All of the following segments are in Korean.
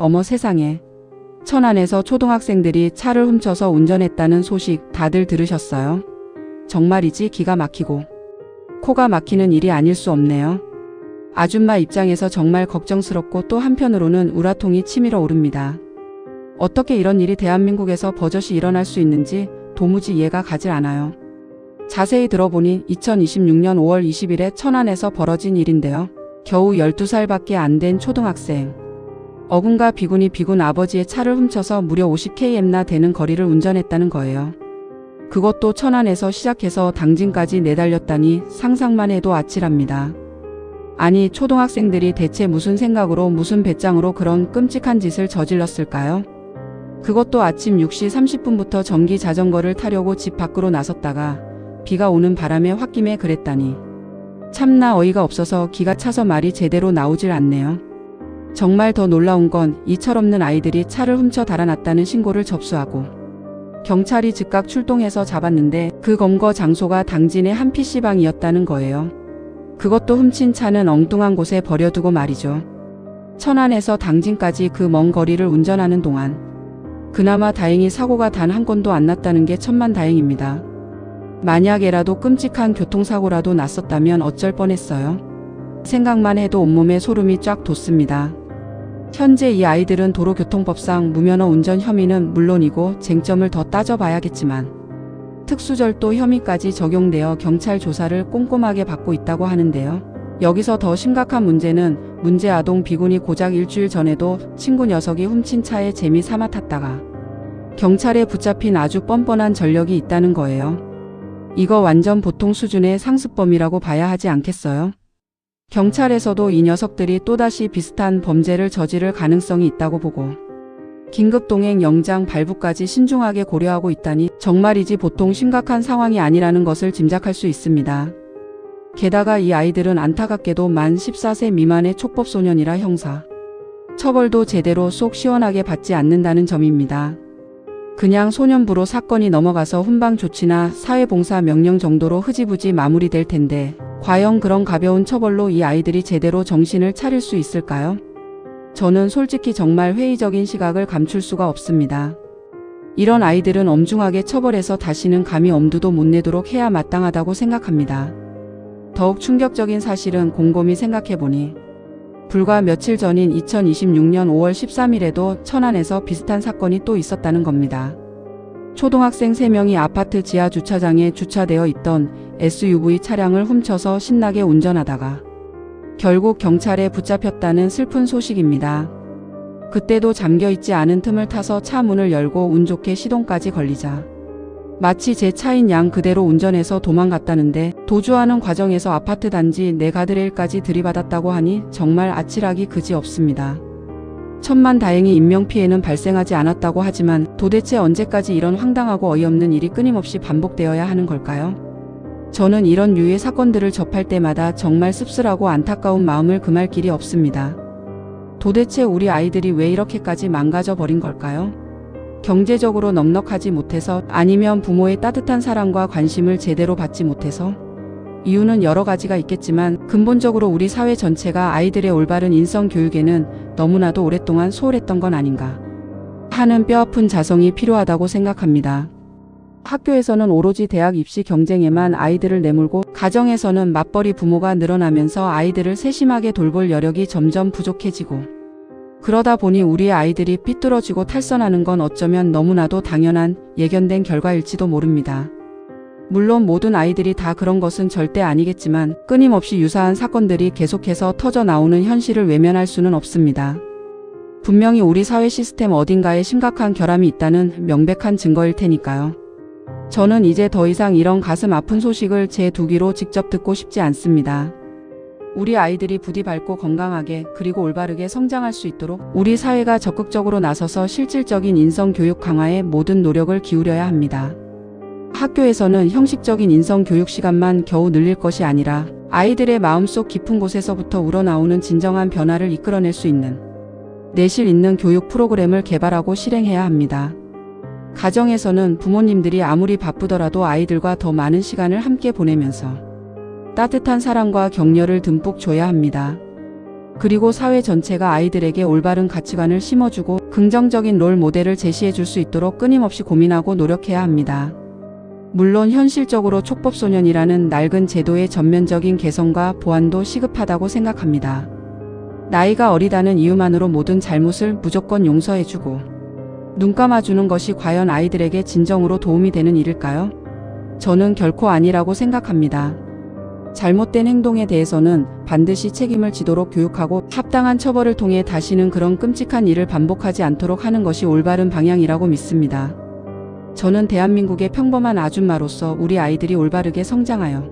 어머 세상에. 천안에서 초등학생들이 차를 훔쳐서 운전했다는 소식 다들 들으셨어요? 정말이지 기가 막히고 코가 막히는 일이 아닐 수 없네요. 아줌마 입장에서 정말 걱정스럽고 또 한편으로는 우라통이 치밀어 오릅니다. 어떻게 이런 일이 대한민국에서 버젓이 일어날 수 있는지 도무지 이해가 가질 않아요. 자세히 들어보니 2026년 5월 20일에 천안에서 벌어진 일인데요. 겨우 12살밖에 안 된 초등학생. 어군과 비군이 비군 아버지의 차를 훔쳐서 무려 50km나 되는 거리를 운전했다는 거예요. 그것도 천안에서 시작해서 당진까지 내달렸다니 상상만 해도 아찔합니다. 아니 초등학생들이 대체 무슨 생각으로 무슨 배짱으로 그런 끔찍한 짓을 저질렀을까요? 그것도 아침 6시 30분부터 전기 자전거를 타려고 집 밖으로 나섰다가 비가 오는 바람에 홧김에 그랬다니. 참나 어이가 없어서 기가 차서 말이 제대로 나오질 않네요. 정말 더 놀라운 건 이 철없는 아이들이 차를 훔쳐 달아났다는 신고를 접수하고 경찰이 즉각 출동해서 잡았는데 그 검거 장소가 당진의 한 PC방이었다는 거예요. 그것도 훔친 차는 엉뚱한 곳에 버려두고 말이죠. 천안에서 당진까지 그 먼 거리를 운전하는 동안 그나마 다행히 사고가 단 한 건도 안 났다는 게 천만다행입니다. 만약에라도 끔찍한 교통사고라도 났었다면 어쩔 뻔했어요. 생각만 해도 온몸에 소름이 쫙 돋습니다. 현재 이 아이들은 도로교통법상 무면허 운전 혐의는 물론이고 쟁점을 더 따져봐야겠지만 특수절도 혐의까지 적용되어 경찰 조사를 꼼꼼하게 받고 있다고 하는데요. 여기서 더 심각한 문제는 문제 아동 비군이 고작 일주일 전에도 친구 녀석이 훔친 차에 재미 삼아 탔다가 경찰에 붙잡힌 아주 뻔뻔한 전력이 있다는 거예요. 이거 완전 보통 수준의 상습범이라고 봐야 하지 않겠어요? 경찰에서도 이 녀석들이 또다시 비슷한 범죄를 저지를 가능성이 있다고 보고 긴급동행 영장 발부까지 신중하게 고려하고 있다니 정말이지 보통 심각한 상황이 아니라는 것을 짐작할 수 있습니다. 게다가 이 아이들은 안타깝게도 만 14세 미만의 촉법소년이라 형사 처벌도 제대로 속 시원하게 받지 않는다는 점입니다. 그냥 소년부로 사건이 넘어가서 훈방조치나 사회봉사 명령 정도로 흐지부지 마무리될 텐데 과연 그런 가벼운 처벌로 이 아이들이 제대로 정신을 차릴 수 있을까요? 저는 솔직히 정말 회의적인 시각을 감출 수가 없습니다. 이런 아이들은 엄중하게 처벌해서 다시는 감히 엄두도 못 내도록 해야 마땅하다고 생각합니다. 더욱 충격적인 사실은 곰곰이 생각해보니 불과 며칠 전인 2026년 5월 13일에도 천안에서 비슷한 사건이 또 있었다는 겁니다. 초등학생 3명이 아파트 지하 주차장에 주차되어 있던 SUV 차량을 훔쳐서 신나게 운전하다가 결국 경찰에 붙잡혔다는 슬픈 소식입니다. 그때도 잠겨있지 않은 틈을 타서 차 문을 열고 운 좋게 시동까지 걸리자 마치 제 차인 양 그대로 운전해서 도망갔다는데 도주하는 과정에서 아파트 단지 내 가드레일까지 들이받았다고 하니 정말 아찔하기 그지없습니다. 천만다행히 인명피해는 발생하지 않았다고 하지만 도대체 언제까지 이런 황당하고 어이없는 일이 끊임없이 반복되어야 하는 걸까요? 저는 이런 유의 사건들을 접할 때마다 정말 씁쓸하고 안타까운 마음을 금할 길이 없습니다. 도대체 우리 아이들이 왜 이렇게까지 망가져 버린 걸까요? 경제적으로 넉넉하지 못해서 아니면 부모의 따뜻한 사랑과 관심을 제대로 받지 못해서? 이유는 여러 가지가 있겠지만 근본적으로 우리 사회 전체가 아이들의 올바른 인성 교육에는 너무나도 오랫동안 소홀했던 건 아닌가 하는 뼈아픈 자성이 필요하다고 생각합니다. 학교에서는 오로지 대학 입시 경쟁에만 아이들을 내몰고 가정에서는 맞벌이 부모가 늘어나면서 아이들을 세심하게 돌볼 여력이 점점 부족해지고 그러다 보니 우리의 아이들이 삐뚤어지고 탈선하는 건 어쩌면 너무나도 당연한 예견된 결과일지도 모릅니다. 물론 모든 아이들이 다 그런 것은 절대 아니겠지만 끊임없이 유사한 사건들이 계속해서 터져 나오는 현실을 외면할 수는 없습니다. 분명히 우리 사회 시스템 어딘가에 심각한 결함이 있다는 명백한 증거일 테니까요. 저는 이제 더 이상 이런 가슴 아픈 소식을 제 두 귀로 직접 듣고 싶지 않습니다. 우리 아이들이 부디 밝고 건강하게 그리고 올바르게 성장할 수 있도록 우리 사회가 적극적으로 나서서 실질적인 인성교육 강화에 모든 노력을 기울여야 합니다. 학교에서는 형식적인 인성교육 시간만 겨우 늘릴 것이 아니라 아이들의 마음속 깊은 곳에서부터 우러나오는 진정한 변화를 이끌어낼 수 있는 내실 있는 교육 프로그램을 개발하고 실행해야 합니다. 가정에서는 부모님들이 아무리 바쁘더라도 아이들과 더 많은 시간을 함께 보내면서 따뜻한 사랑과 격려를 듬뿍 줘야 합니다. 그리고 사회 전체가 아이들에게 올바른 가치관을 심어주고 긍정적인 롤 모델을 제시해 줄 수 있도록 끊임없이 고민하고 노력해야 합니다. 물론 현실적으로 촉법소년이라는 낡은 제도의 전면적인 개선과 보완도 시급하다고 생각합니다. 나이가 어리다는 이유만으로 모든 잘못을 무조건 용서해주고 눈 감아주는 것이 과연 아이들에게 진정으로 도움이 되는 일일까요? 저는 결코 아니라고 생각합니다. 잘못된 행동에 대해서는 반드시 책임을 지도록 교육하고 합당한 처벌을 통해 다시는 그런 끔찍한 일을 반복하지 않도록 하는 것이 올바른 방향이라고 믿습니다. 저는 대한민국의 평범한 아줌마로서 우리 아이들이 올바르게 성장하여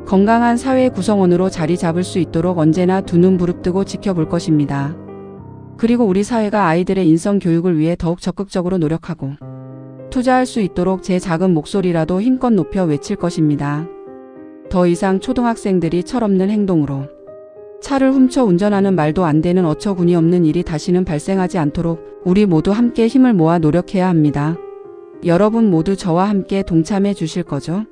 건강한 사회 구성원으로 자리 잡을 수 있도록 언제나 두 눈 부릅뜨고 지켜볼 것입니다. 그리고 우리 사회가 아이들의 인성 교육을 위해 더욱 적극적으로 노력하고 투자할 수 있도록 제 작은 목소리라도 힘껏 높여 외칠 것입니다. 더 이상 초등학생들이 철없는 행동으로 차를 훔쳐 운전하는 말도 안 되는 어처구니 없는 일이 다시는 발생하지 않도록 우리 모두 함께 힘을 모아 노력해야 합니다. 여러분 모두 저와 함께 동참해 주실 거죠?